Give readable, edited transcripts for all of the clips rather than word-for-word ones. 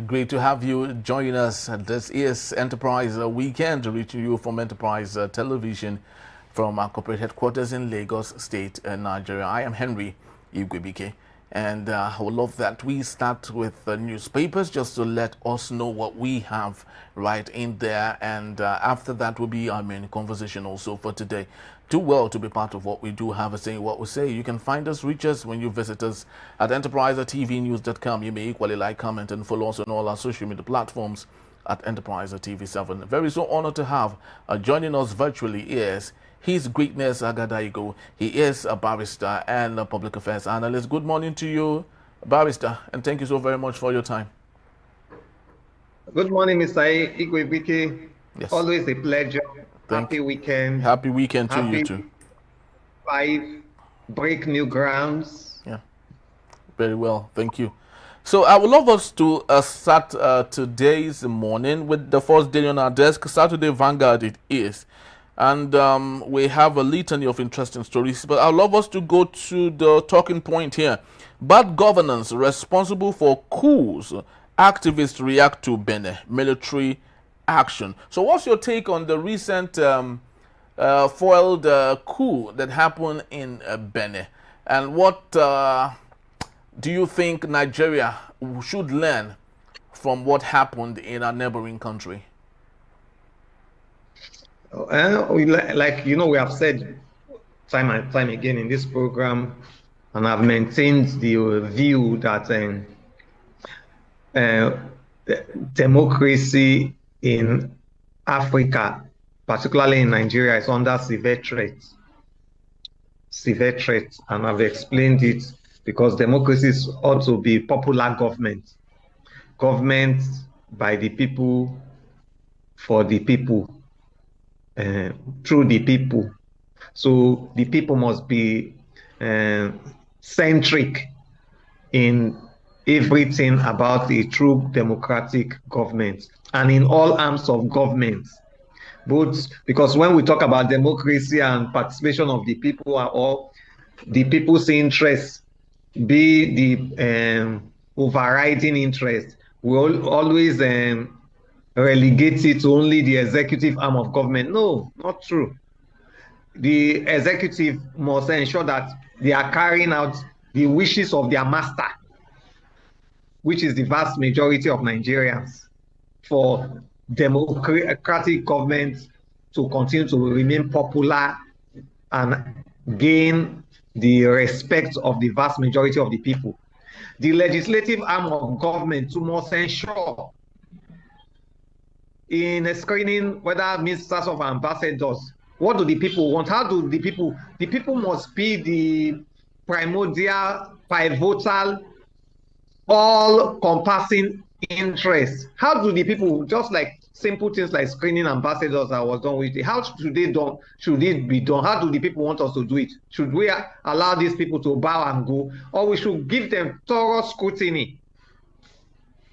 Great to have you join us. This is Enterprise Weekend, reaching you from Enterprise Television from our corporate headquarters in Lagos State, Nigeria. I am Henry Igwebike, and I would love that we start with the newspapers just to let us know what we have right in there, and after that will be our main conversation also for today. Do well to be part of what we do have a say what we say. You can find us, reach us when you visit us at enterprisetvnews.com. You may equally like, comment, and follow us on all our social media platforms at Enterprise TV7. Very so honored to have joining us virtually is His Greatness Agadaigo. He is a barrister and a public affairs analyst. Good morning to you, barrister, and thank you so very much for your time. Good morning, Mr. Igwebike. Yes. Always a pleasure. Happy weekend. Happy weekend to you too. Break new grounds. Yeah, very well. Thank you. So I would love us to start today's morning with the first day on our desk. Saturday Vanguard it is. And we have a litany of interesting stories. But I'd love us to go to the talking point here. Bad governance responsible for coups. Activists react to Benin military action. So what's your take on the recent foiled coup that happened in Benin? And what do you think Nigeria should learn from what happened in our neighboring country? Like, we have said time and time again in this program, and I've maintained the view that democracy in Africa, particularly in Nigeria, is under severe threat. Severe threat, and I've explained it because democracies ought to be popular government. Government by the people, for the people, through the people. So the people must be centric in everything about a true democratic government and in all arms of government. Both because when we talk about democracy and participation of the people or the people's interests be the overriding interest, we always relegate it to only the executive arm of government. No, not true. The executive must ensure that they are carrying out the wishes of their master, which is the vast majority of Nigerians, for democratic government to continue to remain popular and gain the respect of the vast majority of the people. The legislative arm of government must ensure in a screening whether ministers of ambassadors, what do the people want? How do the people must be the primordial, pivotal, all-compassing interest. How do the people, just like simple things like screening ambassadors that was done with it, how should it be done? How do the people want us to do it? Should we allow these people to bow and go, or we should give them thorough scrutiny?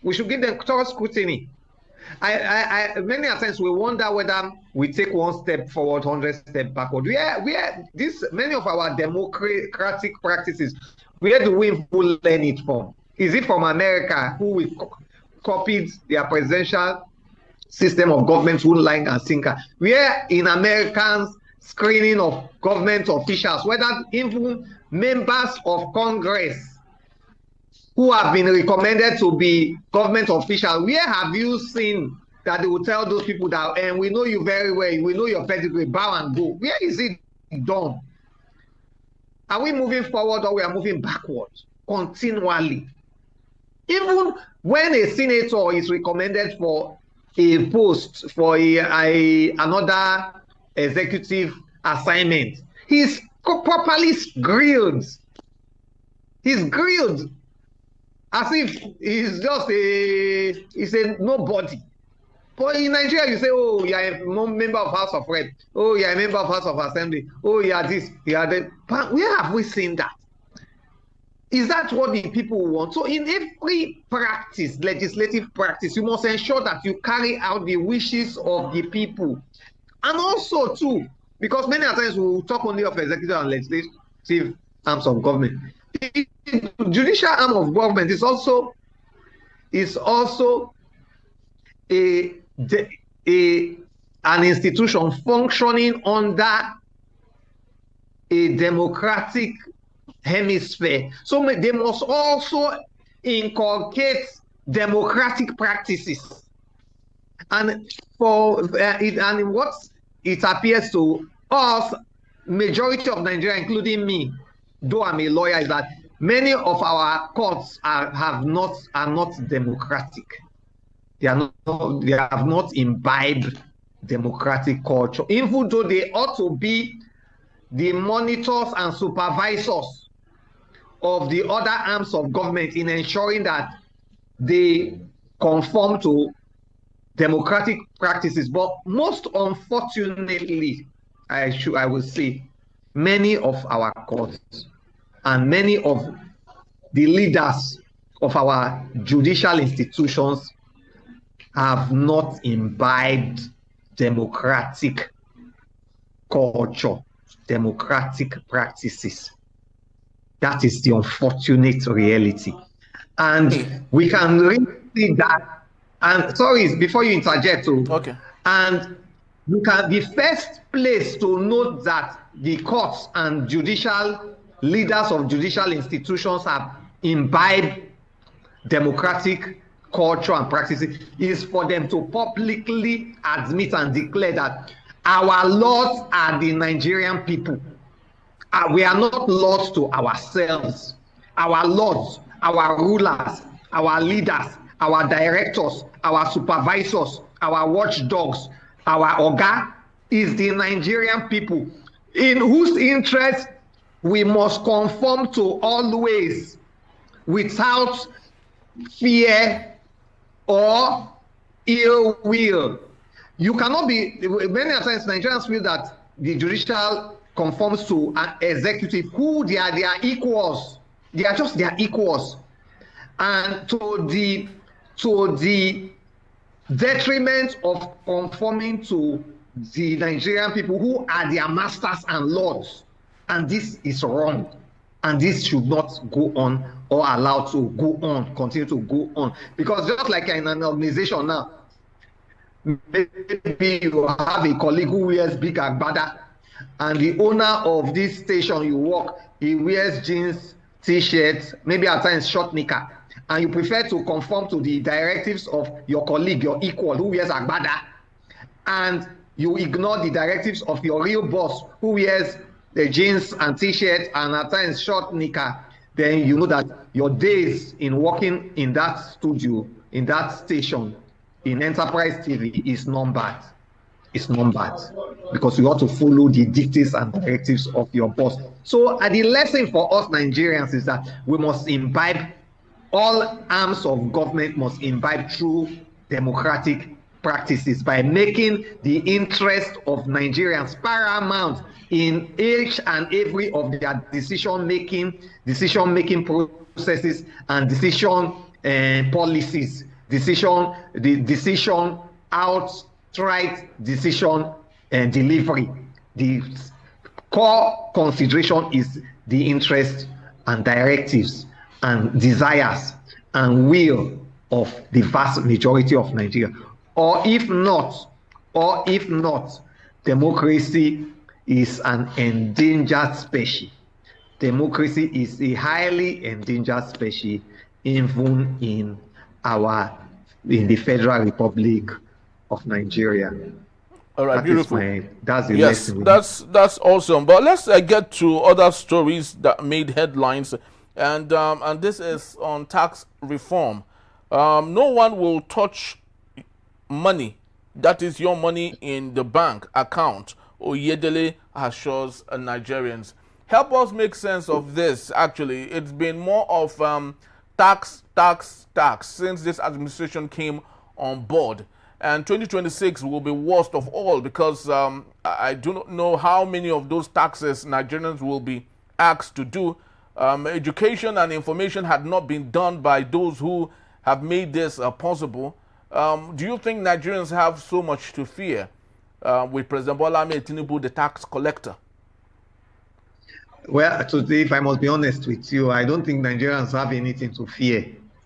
We should give them thorough scrutiny. Many times we wonder whether we take one step forward, 100 steps backward. Many of our democratic practices, where do we learn it from? Is it from America, who we copied their presidential system of government rule line and sinker? Where in Americans screening of government officials, whether even members of Congress who have been recommended to be government officials, where have you seen that they will tell those people that, and we know you very well, we know your pedigree, bow and go? Where is it done? Are we moving forward or we are moving backwards continually? Even when a senator is recommended for a post, for another executive assignment, he's properly grilled. He's grilled as if he's just a nobody. But in Nigeria, you say, oh, you are a member of House of Rep. Oh, you are a member of House of Assembly. Oh, you are this, you are that. But where have we seen that? Is that what the people want? So in every practice, legislative practice, you must ensure that you carry out the wishes of the people. And also too, because many times we will talk only of executive and legislative arms of government. The judicial arm of government is also is also an institution functioning under a democratic hemisphere. So they must also inculcate democratic practices. And what it appears to us, majority of Nigeria, including me, though I'm a lawyer, is that many of our courts are not democratic. They have not imbibed democratic culture, even though they ought to be the monitors and supervisors of the other arms of government in ensuring that they conform to democratic practices. But most unfortunately, I will say, many of our courts and many of the leaders of our judicial institutions have not imbibed democratic culture, democratic practices. That is the unfortunate reality. And we can really see that. And sorry, before you interject, okay. And you can be first place to note that the courts and judicial leaders of judicial institutions have imbibed democratic culture and practices is for them to publicly admit and declare that our lords are the Nigerian people. We are not lords to ourselves. Our lords, our rulers, our leaders, our directors, our supervisors, our watchdogs, our oga is the Nigerian people, in whose interest we must conform to always, without fear or ill will. You cannot be, many times Nigerians feel that the judicial conforms to an executive who they are equals. They are just their equals. And to the detriment of conforming to the Nigerian people who are their masters and lords. And this is wrong. And this should not go on or allowed to go on, continue to go on. Because just like in an organization now, maybe you have a colleague who wears big agbada, and the owner of this station you work, he wears jeans, t-shirts, maybe at times short knicker, and you prefer to conform to the directives of your colleague, your equal, who wears agbada, and you ignore the directives of your real boss, who wears the jeans and t-shirt and at times short knicker, then you know that your days in working in that studio, in that station, in Enterprise TV is numbered. It's numbered because you ought to follow the dictates and directives of your boss. So the lesson for us Nigerians is that we must imbibe, all arms of government must imbibe true democratic practices by making the interest of Nigerians paramount in each and every of their decision-making processes and decision policies, outright decision and delivery. The core consideration is the interest and directives and desires and will of the vast majority of Nigeria. Or if not, democracy is an endangered species. Democracy is a highly endangered species, even in the Federal Republic of Nigeria. All right, beautiful. That's the yes, lesson. That's awesome. But let's get to other stories that made headlines, and this is on tax reform. No one will touch money, that is your money in the bank account, Oyedele assures Nigerians. Help us make sense of this. Actually, it's been more of tax since this administration came on board. And 2026 will be worst of all because I do not know how many of those taxes Nigerians will be asked to do. Education and information had not been done by those who have made this possible. Do you think Nigerians have so much to fear with President Bola Tinubu, the tax collector? Well, today, if I must be honest with you, I don't think Nigerians have anything to fear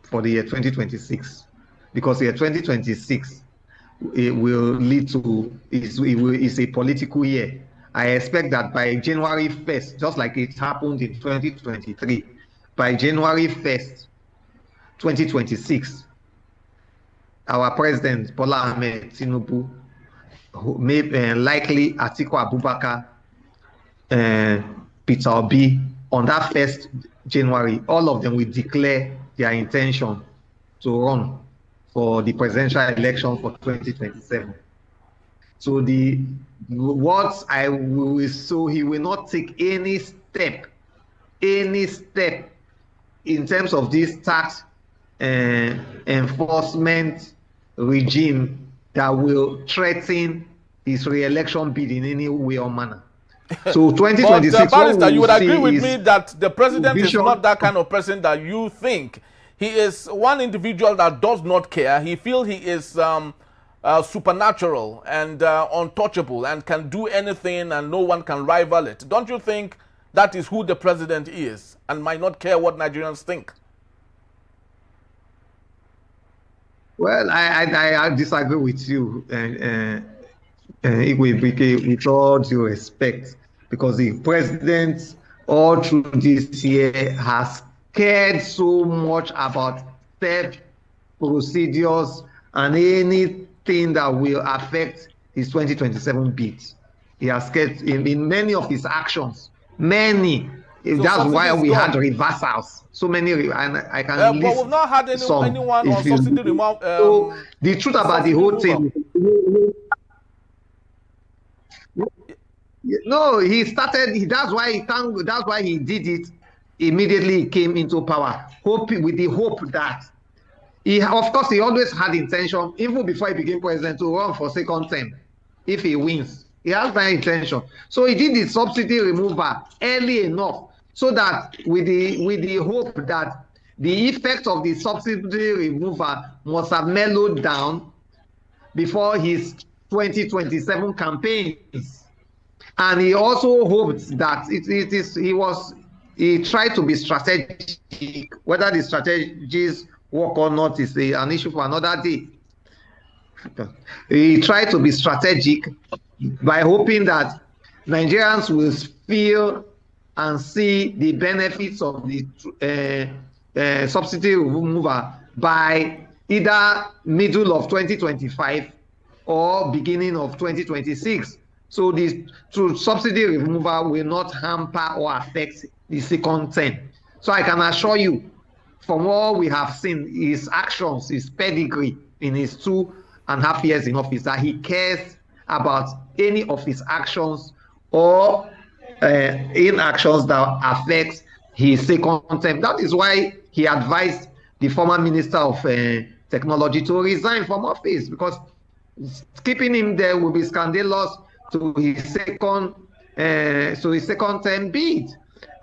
for the year 2026, because the year 2026 it will lead to is a political year. I expect that by January 1st, just like it happened in 2023, by January 1st, 2026, our president Bola Ahmed Tinubu, may likely Atiku Abubakar, Peter Obi, on that 1st January, all of them will declare their intention to run for the presidential election for 2027. So he will not take any step in terms of this tax enforcement regime that will threaten his re-election bid in any way or manner. So 2026, but Barrister, you would agree with me that the president is not that kind of person that you think. He is one individual that does not care. He feels he is supernatural and untouchable and can do anything and no one can rival it. Don't you think that is who the president is and might not care what Nigerians think? Well, I disagree with you, with all due respect, because the president all through this year has cared so much about step procedures and anything that will affect his 2027 bid. He has cared in many of his actions, many. So that's why we had reversals. So many, and I can list but we've not had anyone on subsidy removal. So the truth about the whole thing. No, he started. That's why he did it. Immediately he came into power, with the hope that of course, he always had intention, even before he became president, to run for second term. If he wins, he has that intention. So he did the subsidy removal early enough, so that with the hope that the effect of the subsidy removal must have mellowed down before his 2027 campaigns. And he also hoped that he tried to be strategic. Whether the strategies work or not is an issue for another day. He tried to be strategic by hoping that Nigerians will feel and see the benefits of the subsidy removal by either middle of 2025 or beginning of 2026. So the subsidy removal will not hamper or affect the second term. So I can assure you, from all we have seen, his actions, his pedigree in his 2.5 years in office, that he cares about any of his actions or inactions that affect his second term. That is why he advised the former Minister of Technology to resign from office, because keeping him there will be scandalous to his second term bid.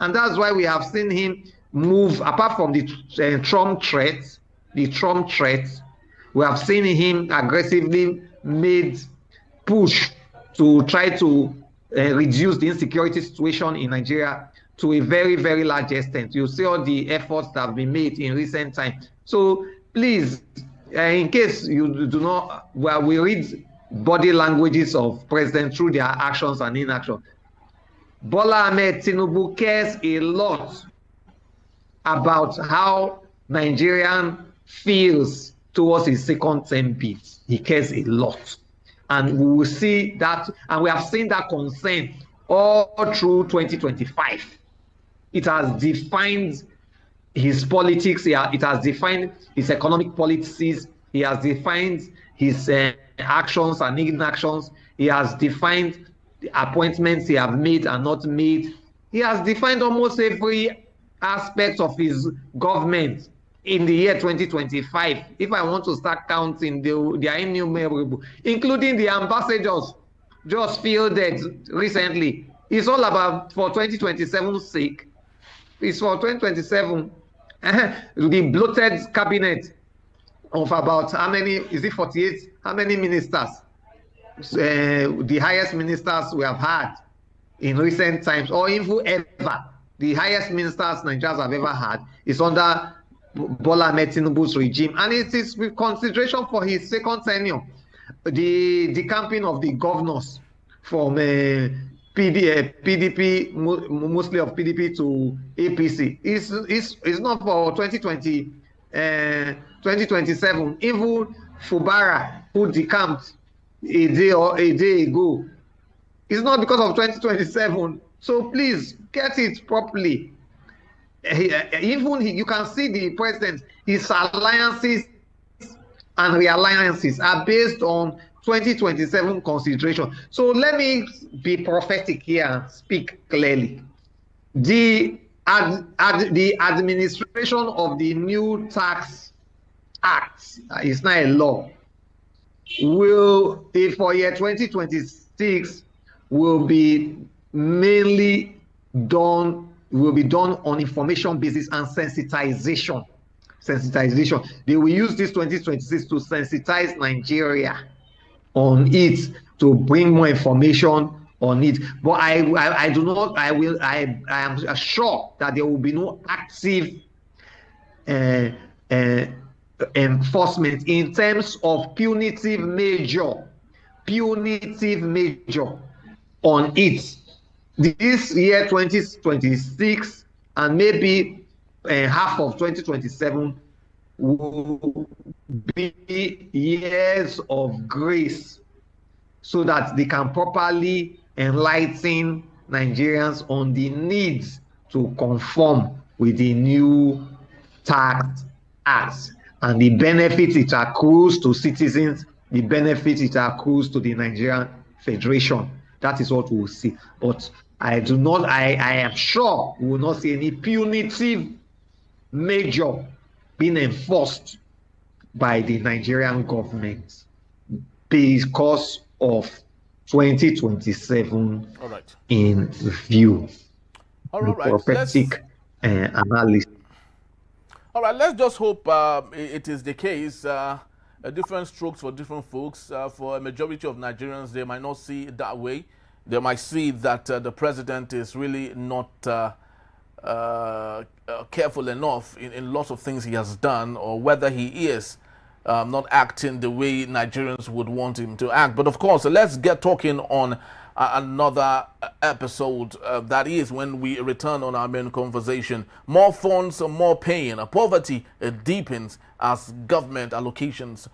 And that's why we have seen him move, apart from the Trump threats, we have seen him aggressively push to try to reduce the insecurity situation in Nigeria to a very, very large extent. You see all the efforts that have been made in recent times. So please, in case you do not, well, we read body languages of president through their actions and inaction. Bola Ahmed Tinubu cares a lot about how Nigerian feels towards his second term bid. He cares a lot. And we will see that, and we have seen that concern all through 2025. It has defined his politics, it has defined his economic policies, he has defined his actions and inactions, he has defined the appointments he has made and not made. He has defined almost every aspect of his government in the year 2025. If I want to start counting, they are innumerable, including the ambassadors just fielded recently. It's all about, for 2027's sake, it's for 2027, the bloated cabinet of about how many, is it 48? How many ministers? The highest ministers we have had in recent times, or even ever. The highest ministers Nigerians have ever had is under Bola Ahmed Tinubu's regime, and it is with consideration for his second tenure, the decamping of the governors from PDP, mostly of PDP to APC. It's not for 2027. Even Fubara, who decamped a day ago, it's not because of 2027. So please get it properly. You can see the president, his alliances and realliances are based on 2027 consideration. So let me be prophetic here and speak clearly. The administration of the new tax act is not a law. For year 2026 will be mainly done on information basis and sensitization. They will use this 2026 to sensitize Nigeria on it, to bring more information on it. But I am sure that there will be no active enforcement in terms of punitive measure on it. This year 2026 and maybe half of 2027 will be years of grace, so that they can properly enlighten Nigerians on the needs to conform with the new tax act and the benefits it accrues to citizens, the benefits it accrues to the Nigerian Federation. That is what we will see. But I am sure we will not see any punitive measure being enforced by the Nigerian government because of 2027 in view. All right. Prophetic analysis. All right, let's just hope it is the case. Different strokes for different folks. For a majority of Nigerians, they might not see it that way. They might see that the president is really not careful enough in lots of things he has done, or whether he is not acting the way Nigerians would want him to act. But of course, let's get talking on another episode. That is when we return on our main conversation. More funds, more pain. Poverty deepens as government allocations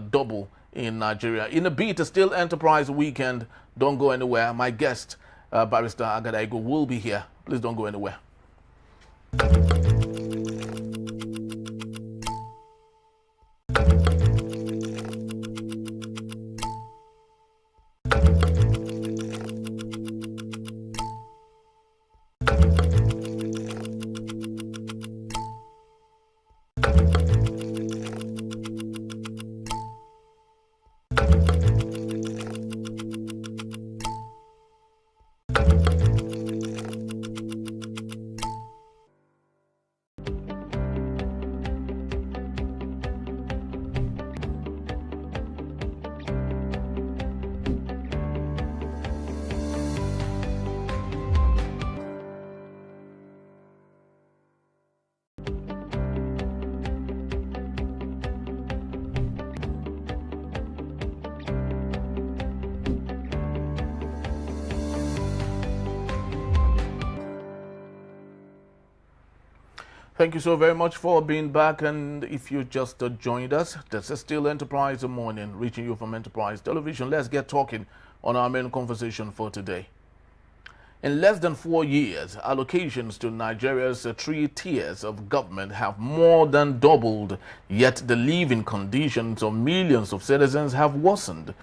double in Nigeria. In a bit, a Still Enterprise weekend. Don't go anywhere. My guest, Barrister Agadaigo, will be here. Please don't go anywhere. Thank you so very much for being back. And if you just joined us, this is Still Enterprise Morning, reaching you from Enterprise Television. Let's get talking on our main conversation for today. In less than 4 years, allocations to Nigeria's 3 tiers of government have more than doubled, yet the living conditions of millions of citizens have worsened.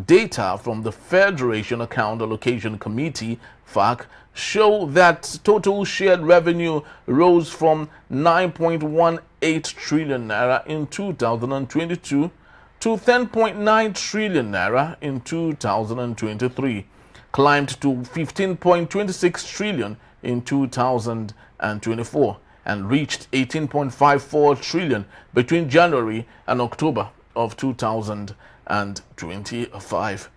Data from the Federation Account Allocation Committee, Faac, show that total shared revenue rose from 9.18 trillion naira in 2022 to 10.9 trillion naira in 2023, climbed to 15.26 trillion in 2024, and reached 18.54 trillion between January and October of 2025.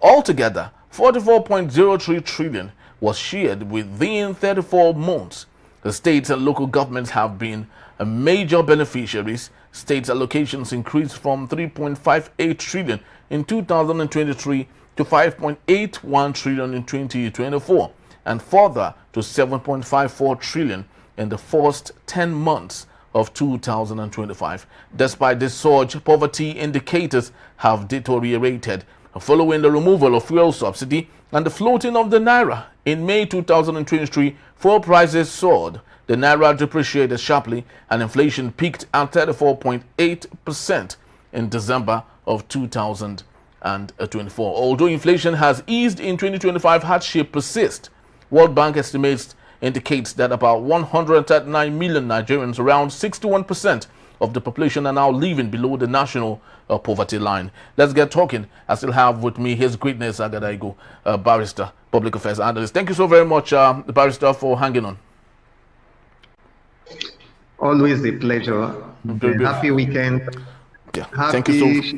Altogether, 44.03 trillion was shared within 34 months. The states and local governments have been major beneficiaries. States allocations increased from 3.58 trillion in 2023 to 5.81 trillion in 2024, and further to 7.54 trillion in the first 10 months of 2025. Despite this surge, poverty indicators have deteriorated following the removal of fuel subsidy and the floating of the Naira. In May 2023, fuel prices soared, the Naira depreciated sharply, and inflation peaked at 34.8% in December of 2024. Although inflation has eased in 2025, hardship persists. World Bank estimates indicates that about 139 million Nigerians, around 61% of the population, are now living below the national poverty line. Let's get talking. I still have with me His Greatness Agadaigo, barrister, public affairs analyst. Thank you so very much, barrister, for hanging on. Always a pleasure. Happy weekend. Yeah. Thank you so much.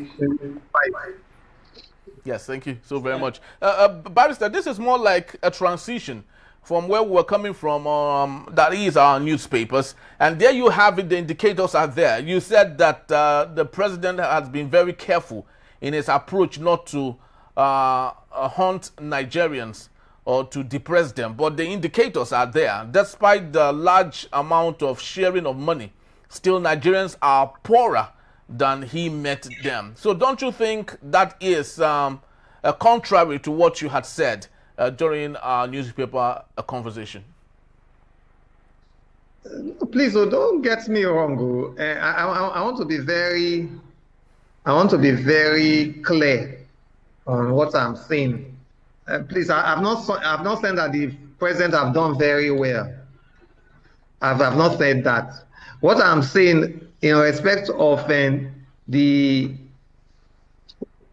Yes, thank you so very much. Barrister, this is more like a transition from where we're coming from, that is our newspapers. And there you have it, the indicators are there. You said that the president has been very careful in his approach not to hunt Nigerians or to depress them. But the indicators are there. Despite the large amount of sharing of money, still Nigerians are poorer than he met them. So don't you think that is contrary to what you had said during our newspaper conversation? Please, don't get me wrong. I want to be very clear on what I'm saying. Please, I've not said that the president have done very well. I've not said that. What I'm saying in respect of the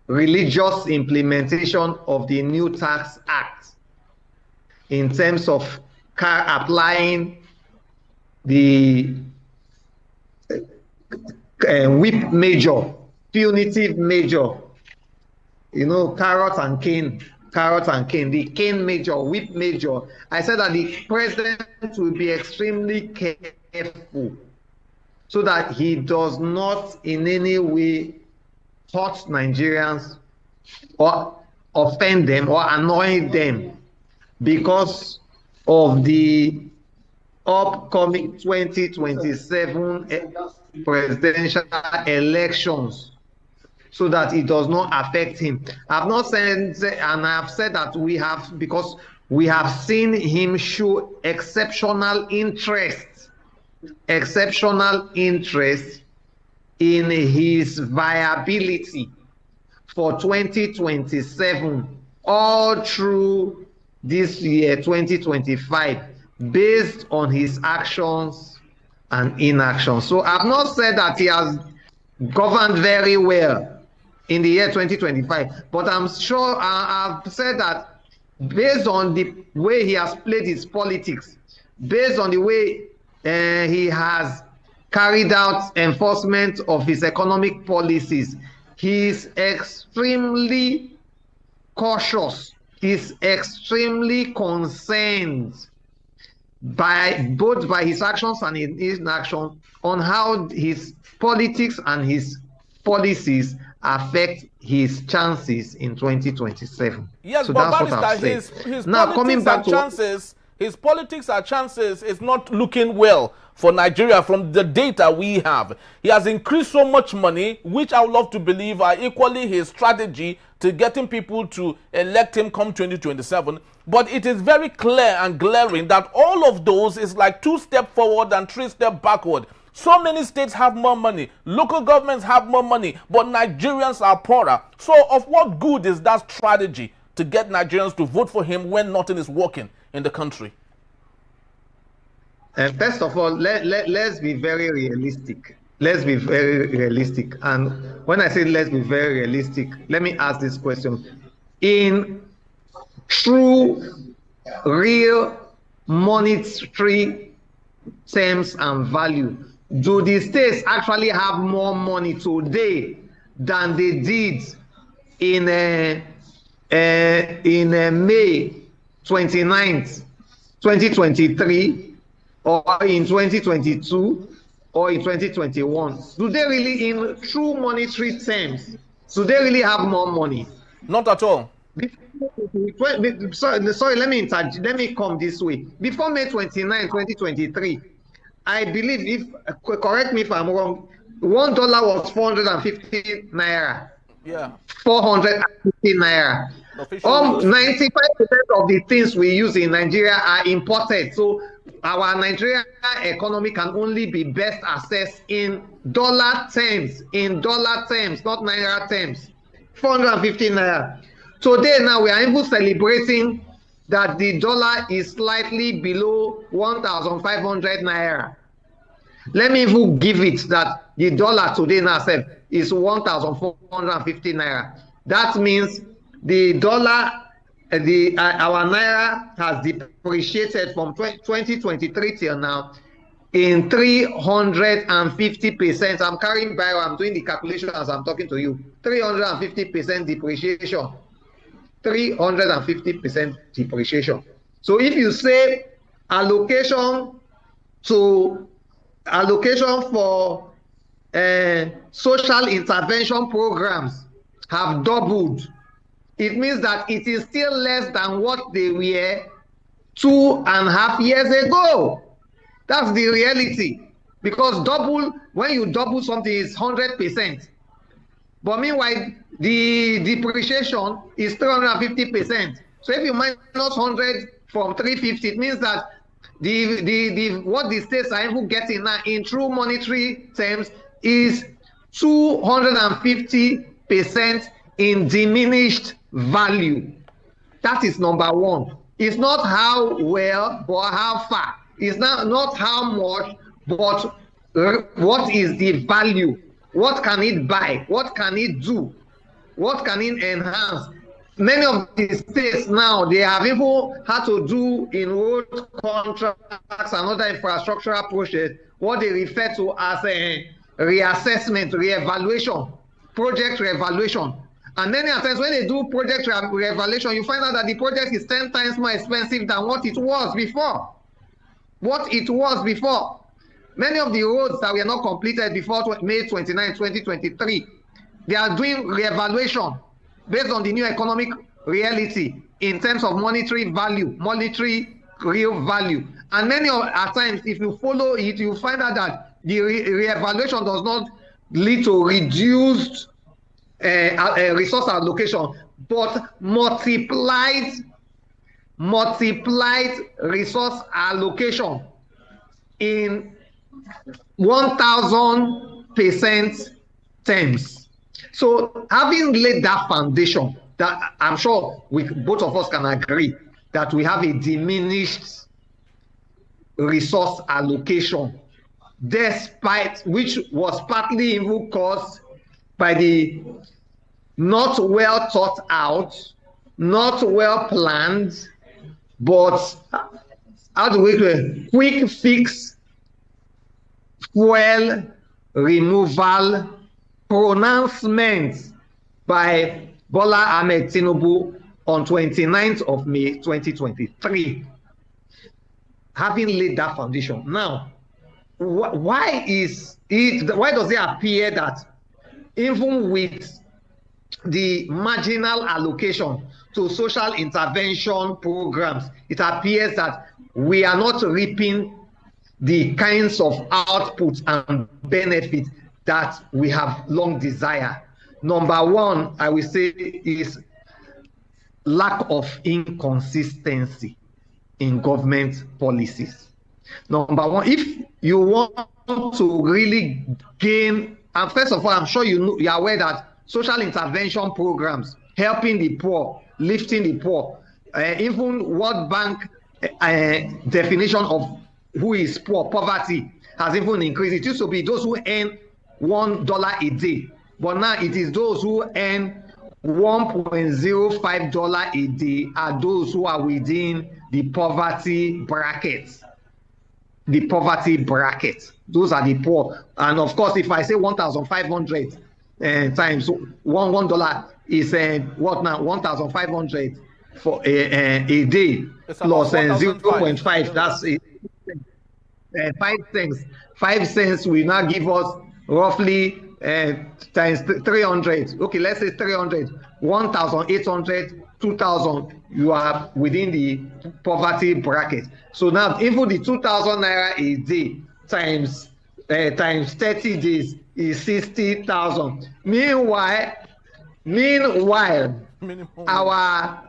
religious implementation of the new tax act in terms of applying the whip measure, punitive measure, carrot and cane, the cane measure, whip measure. I said that the president will be extremely careful so that he does not in any way hurt Nigerians or offend them or annoy them because of the upcoming 2027 presidential elections, so that it does not affect him. I've not said, and I've said that because we have seen him show exceptional interest in his viability for 2027 all through this year 2025 based on his actions and inaction. So I've not said that he has governed very well in the year 2025, but I'm sure I've said that based on the way he has played his politics, based on the way he has carried out enforcement of his economic policies, he is extremely cautious, is extremely concerned both by his actions and his inaction on how his politics and his policies affect his chances in 2027. Yes, so but that's what I've his said. Now, coming back to chances, his politics and chances is not looking well for Nigeria from the data we have. He has increased so much money, which I would love to believe are equally his strategy to getting people to elect him come 2027. But it is very clear and glaring that all of those is like 2 steps forward and 3 steps backward. So many states have more money, local governments have more money, but Nigerians are poorer. So of what good is that strategy to get Nigerians to vote for him when nothing is working in the country? First of all, let's be very realistic. Let's be very realistic. And when I say let's be very realistic, let me ask this question. In true, real monetary terms and value, do the states actually have more money today than they did in May 29th, 2023, or in 2022 or in 2021, do they really, in true monetary terms, do they really have more money? Not at all. Sorry, let me come this way. Before May 29, 2023, I believe, if correct me if I'm wrong, $1 was 450 naira. Yeah. 450 naira. 95% of the things we use in Nigeria are imported. So our Nigerian economy can only be best assessed in dollar terms, not naira terms. 450 naira. Today now we are even celebrating that the dollar is slightly below 1,500 naira. Let me even give it that the dollar today now is 1,450 naira. That means the dollar, our naira has depreciated from 2023 till now in 350%. I'm carrying bio, I'm doing the calculation as I'm talking to you. 350% depreciation. 350% depreciation. So if you say allocation for social intervention programs have doubled, it means that it is still less than what they were 2.5 years ago. That's the reality. Because when you double something, it's 100%. But meanwhile, the depreciation is 350%. So if you minus 100 from 350, it means that what the states are even getting now in true monetary terms is 250% in diminished value. That is number one. It's not how well, but how far. It's not how much, but what is the value? What can it buy? What can it do? What can it enhance? Many of the states now, they have even had to do in road contracts and other infrastructural projects what they refer to as a reassessment, reevaluation, project reevaluation. And many times when they do project reevaluation, you find out that the project is 10 times more expensive than what it was before. Many of the roads that were not completed before May 29, 2023, they are doing reevaluation based on the new economic reality in terms of monetary value, monetary real value. And many at times, if you follow it, you find out that the reevaluation does not lead to reduced resource allocation, but multiplied resource allocation in 1,000% terms. So having laid that foundation, that I'm sure both of us can agree that we have a diminished resource allocation, despite which was partly even caused by the not well thought out, not well planned, but how do we do quick fix fuel removal pronouncements by Bola Ahmed Tinubu on 29th of May 2023. Having laid that foundation, now why does it appear that even with the marginal allocation to social intervention programs, it appears that we are not reaping the kinds of outputs and benefits that we have long desired? Number one, I will say, is lack of inconsistency in government policies. Number one, if you want to really gain, and first of all, I'm sure you are aware that social intervention programs helping the poor, lifting the poor, even World Bank definition of who is poor, poverty, has even increased. It used to be those who earn $1 a day, but now it is those who earn $1.05 a day are those who are within the poverty bracket. The poverty bracket. Those are the poor. And of course, if I say 1,500 times $1 is what now? 1,500 for a day plus 0.5. That's it. 5 cents. 5 cents will now give us roughly times 300. Okay, let's say 300, 1,800, 2,000. You are within the poverty bracket. So now, even the 2,000 naira a day times 30 days is 60,000. Meanwhile, our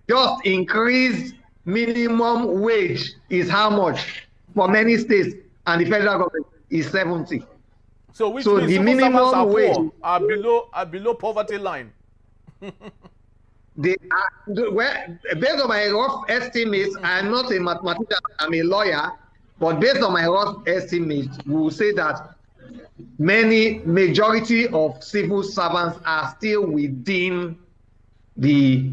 just increased minimum wage is how much for many states, and the federal government is 70. So which means the minimum wage are below poverty line. They are, well, based on my rough estimates, I'm not a mathematician, I'm a lawyer, but based on my rough estimates, we will say that majority of civil servants are still within the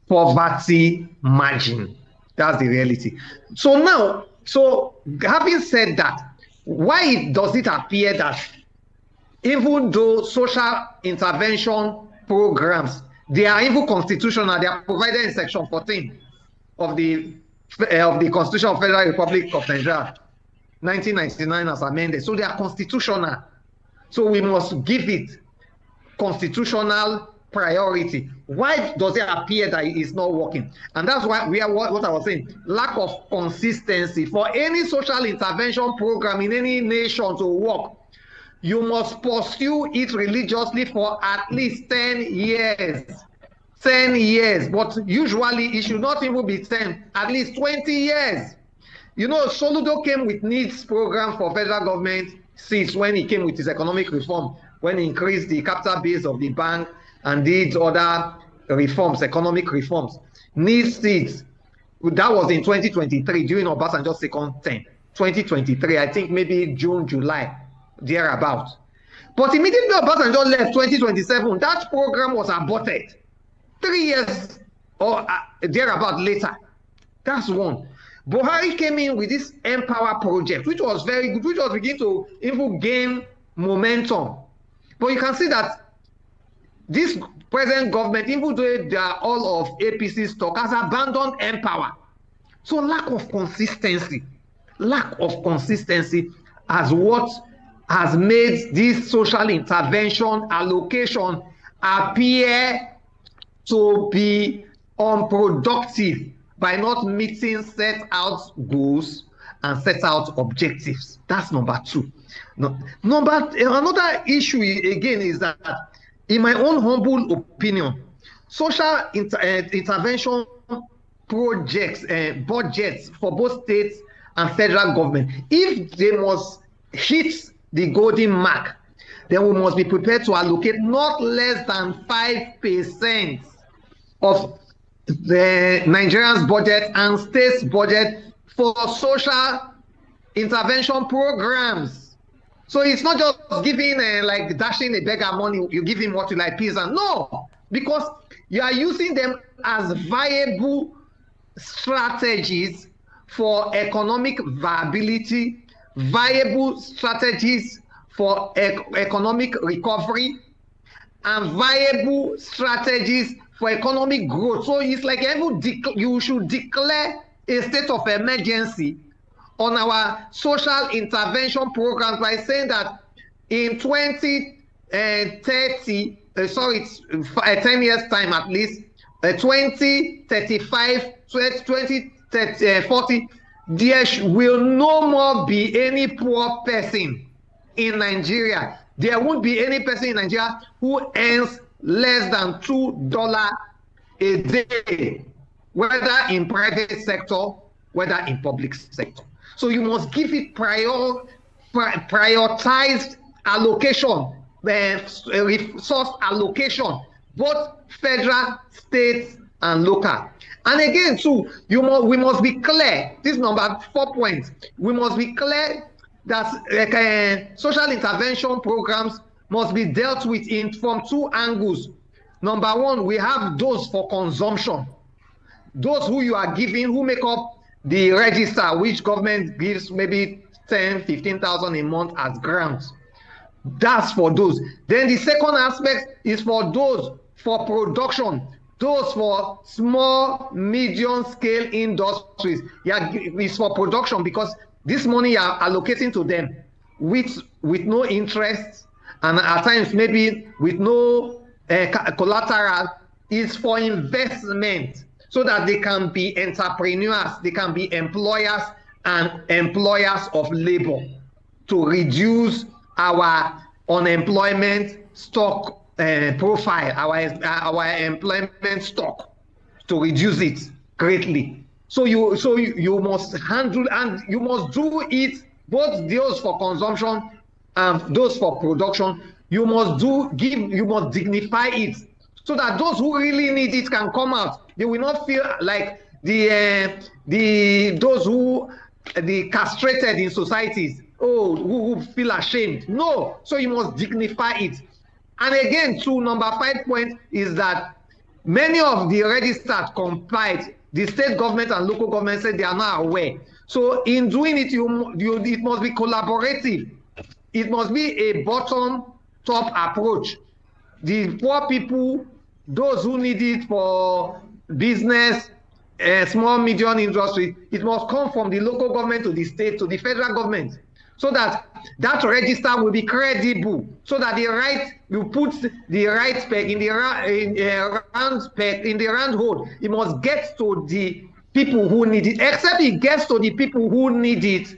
poverty margin. That's the reality. So now, having said that, why does it appear that even though social intervention programs, they are even constitutional, they are provided in Section 14 of the Constitution of Federal Republic of Nigeria, 1999 as amended. So they are constitutional. So we must give it constitutional priority. Why does it appear that it is not working? And that's why what I was saying, lack of consistency. For any social intervention program in any nation to work, you must pursue it religiously for at least 10 years. 10 years, but usually it should not even be 10, at least 20 years. You know, Soludo came with needs program for federal government seats when he came with his economic reform, when he increased the capital base of the bank and did other reforms, economic reforms. Needs seats, that was in 2023 during Obasanjo's second term. 2023, I think maybe June, July, thereabout. But immediately Obasanjo left 2027, that program was aborted. 3 years or thereabout later. That's one. Buhari came in with this Empower project, which was very good, which was beginning to even gain momentum. But you can see that this present government, even though they are all of APC stock, has abandoned Empower. So lack of consistency as what has made this social intervention allocation appear to be unproductive by not meeting set out goals and set out objectives. That's number two. Another issue again is that, in my own humble opinion, social intervention projects, budgets for both states and federal government, if they must hit the golden mark, then we must be prepared to allocate not less than 5% of the Nigerians' budget and states' budget for social intervention programs. So it's not just giving like dashing a beggar money, you give him what you like, peas and no, because you are using them as viable strategies for economic viability, viable strategies for economic recovery, and viable strategies for economic growth. So it's like you should declare a state of emergency on our social intervention programs by saying that in 2030, it's 10 years time at least, 2035, 2040, there will no more be any poor person in Nigeria. There won't be any person in Nigeria who earns less than $2 a day, whether in private sector, whether in public sector. So you must give it prioritized allocation, resource allocation, both federal, state, and local. And again, too, we must be clear. This number 4 points. We must be clear that social intervention programs must be dealt with from two angles. Number one, we have those for consumption. Those who you are giving, who make up the register, which government gives maybe 10, 15,000 a month as grants. That's for those. Then the second aspect is for those for production, those for small, medium scale industries. Yeah, it's for production because this money you are allocating to them with no interest, and at times maybe with no collateral, is for investment, so that they can be entrepreneurs, they can be employers and employers of labor, to reduce our unemployment stock profile, our employment stock, to reduce it greatly. So you must handle, and you must do it, both those for consumption and those for production. You must dignify it, so that those who really need it can come out. They will not feel like the castrated in societies, who feel ashamed. No, so you must dignify it. And again, to number 5 point is that many of the registered complied, the state government and local government said they are not aware. So in doing it, it must be collaborative. It must be a bottom-top approach. The poor people, those who need it for business, small, medium industry, it must come from the local government to the state to the federal government, so that that register will be credible, so that you put the right peg in the round hole. It must get to the people who need it. Except it gets to the people who need it,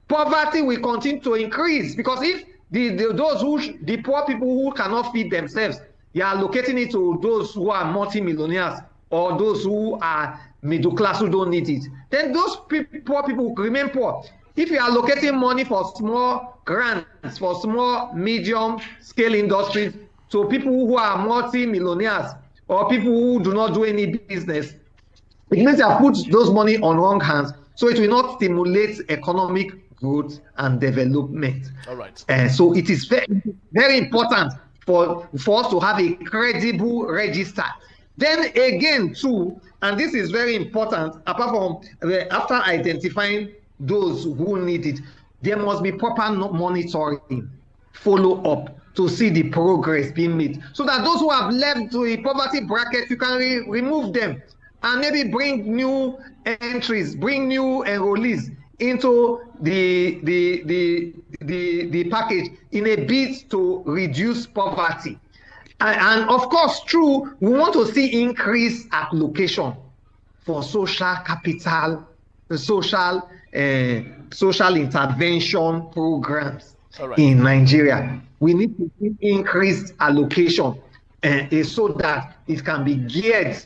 poverty will continue to increase, because if the poor people who cannot feed themselves, you are allocating it to those who are multi-millionaires or those who are middle class who don't need it, then those poor people will remain poor. If you are allocating money for small grants, for small, medium scale industries, to people who are multi-millionaires or people who do not do any business, it means you have put those money on wrong hands, so it will not stimulate economic growth and development. All right. So it is very, very important for us to have a credible register. Then again, too, and this is very important, apart from after identifying those who need it, there must be proper monitoring, follow-up, to see the progress being made, so that those who have left to a poverty bracket, you can remove them and maybe bring new entries, bring new enrollees into the package in a bid to reduce poverty. And of course, true, we want to see increased allocation for social capital, social intervention programs in Nigeria. We need to see increased allocation so that it can be geared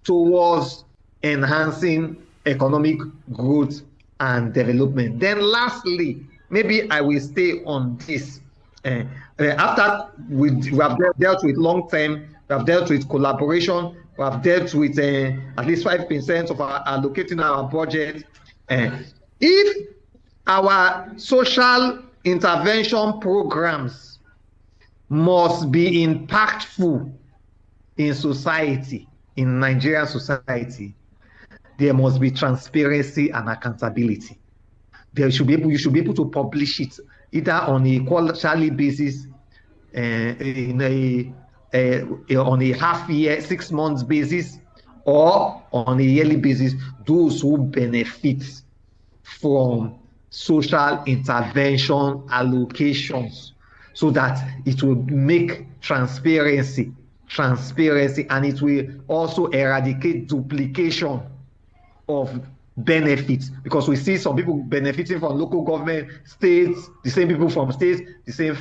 towards enhancing economic growth and development. Then lastly, maybe I will stay on this. After we have dealt with long-term, we have dealt with collaboration, we have dealt with at least 5% of our allocating our budget. If our social intervention programs must be impactful in society, in Nigerian society, there must be transparency and accountability. You should be able to publish it either on a quarterly basis, on a half-year, 6 months basis, or on a yearly basis. Those who benefit from social intervention allocations, so that it will make transparency, and it will also eradicate duplication of benefits, because we see some people benefiting from local government, states, the same people from states, the same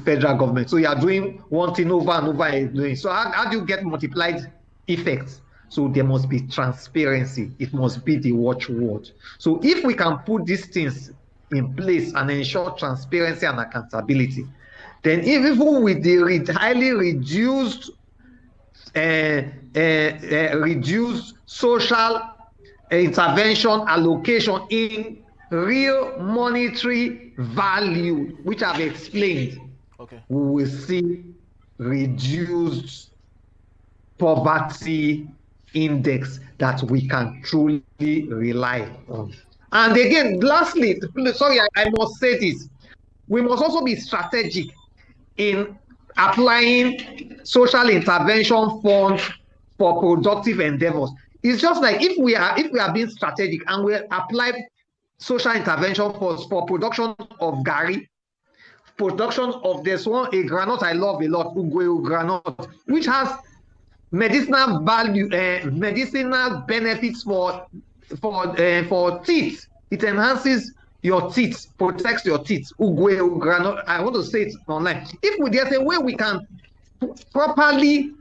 federal government. So you are doing one thing over and over. So how do you get multiplied effects? So there must be transparency. It must be the watchword. So if we can put these things in place and ensure transparency and accountability, then even with the highly reduced social intervention allocation in real monetary value, which I've explained, we will see reduced poverty index that we can truly rely on. And again, lastly, sorry, I must say this, we must also be strategic in applying social intervention funds for productive endeavors. It's just like if we are being strategic and we apply social intervention for production of gari, production of this one, a granite I love a lot, ugwe granite, which has medicinal value, medicinal benefits for teeth. It enhances your teeth, protects your teeth. Ugwe granite. I want to say it online. If there's a way we can properly,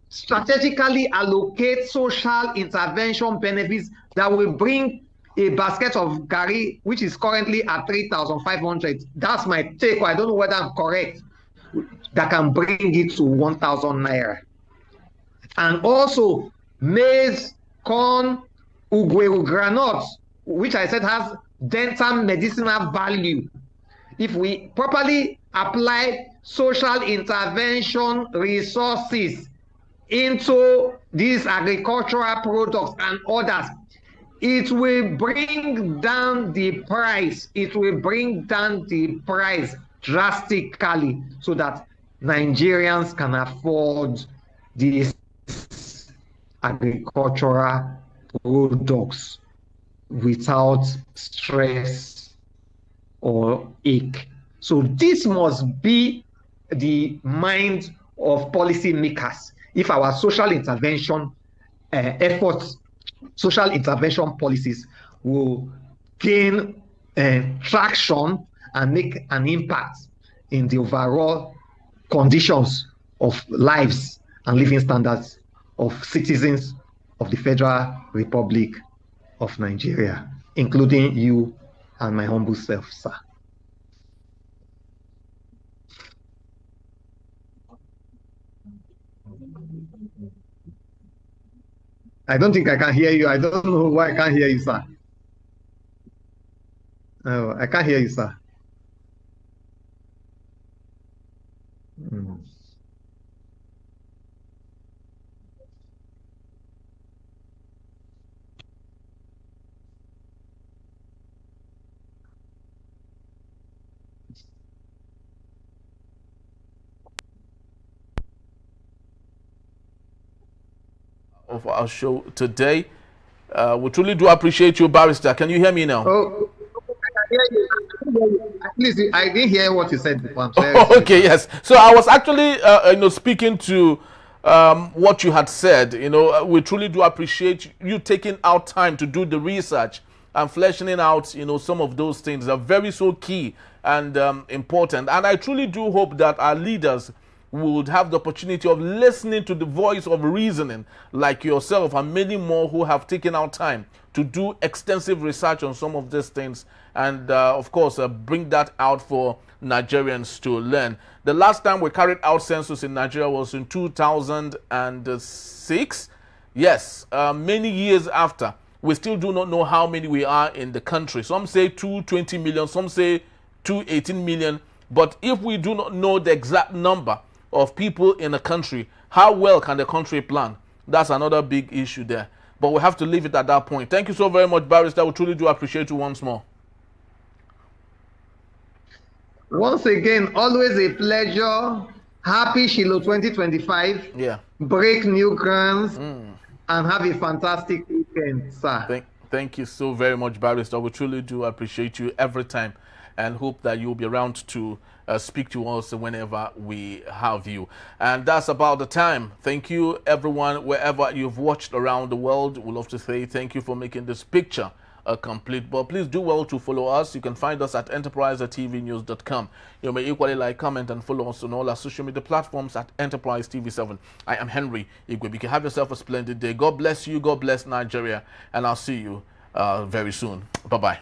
strategically allocate social intervention benefits that will bring a basket of gari, which is currently at 3,500. That's my take. I don't know whether I'm correct. That can bring it to 1,000 naira. And also maize, corn, ugwe granite, which I said has dental medicinal value. If we properly apply social intervention resources into these agricultural products and others, it will bring down the price. It will bring down the price drastically so that Nigerians can afford these agricultural products without stress or ache. So this must be the mind of policymakers. If our social intervention efforts, social intervention policies will gain traction and make an impact in the overall conditions of lives and living standards of citizens of the Federal Republic of Nigeria, including you and my humble self, sir. I don't think I can hear you. I don't know why I can't hear you, sir. Oh, I can't hear you, sir. Of our show today. We truly do appreciate you, Barrister. Can you hear me now? Oh, I can hear you. At least I didn't hear what you said before. Okay, yes. So I was actually, speaking to what you had said. We truly do appreciate you taking out time to do the research and fleshing out, some of those things are very so key and important. And I truly do hope that our leaders would have the opportunity of listening to the voice of reasoning like yourself and many more who have taken out time to do extensive research on some of these things and of course bring that out for Nigerians to learn. The last time we carried out census in Nigeria was in 2006. Yes, many years after, we still do not know how many we are in the country. Some say 220 million, some say 218 million. But if we do not know the exact number of people in a country, how well can the country plan? That's another big issue there. But we have to leave it at that point. Thank you so very much, Barrister. We truly do appreciate you once more. Once again, always a pleasure. Happy Shiloh 2025. Yeah. Break new grounds and have a fantastic weekend, sir. Thank you so very much, Barrister. We truly do appreciate you every time and hope that you'll be around to speak to us whenever we have you. And that's about the time. Thank you, everyone, wherever you've watched around the world. We'd love to say thank you for making this picture complete. But please do well to follow us. You can find us at enterprisetvnews.com. You may equally like, comment, and follow us on all our social media platforms at Enterprise TV7. I am Henry Igwe. Have yourself a splendid day. God bless you. God bless Nigeria. And I'll see you very soon. Bye-bye.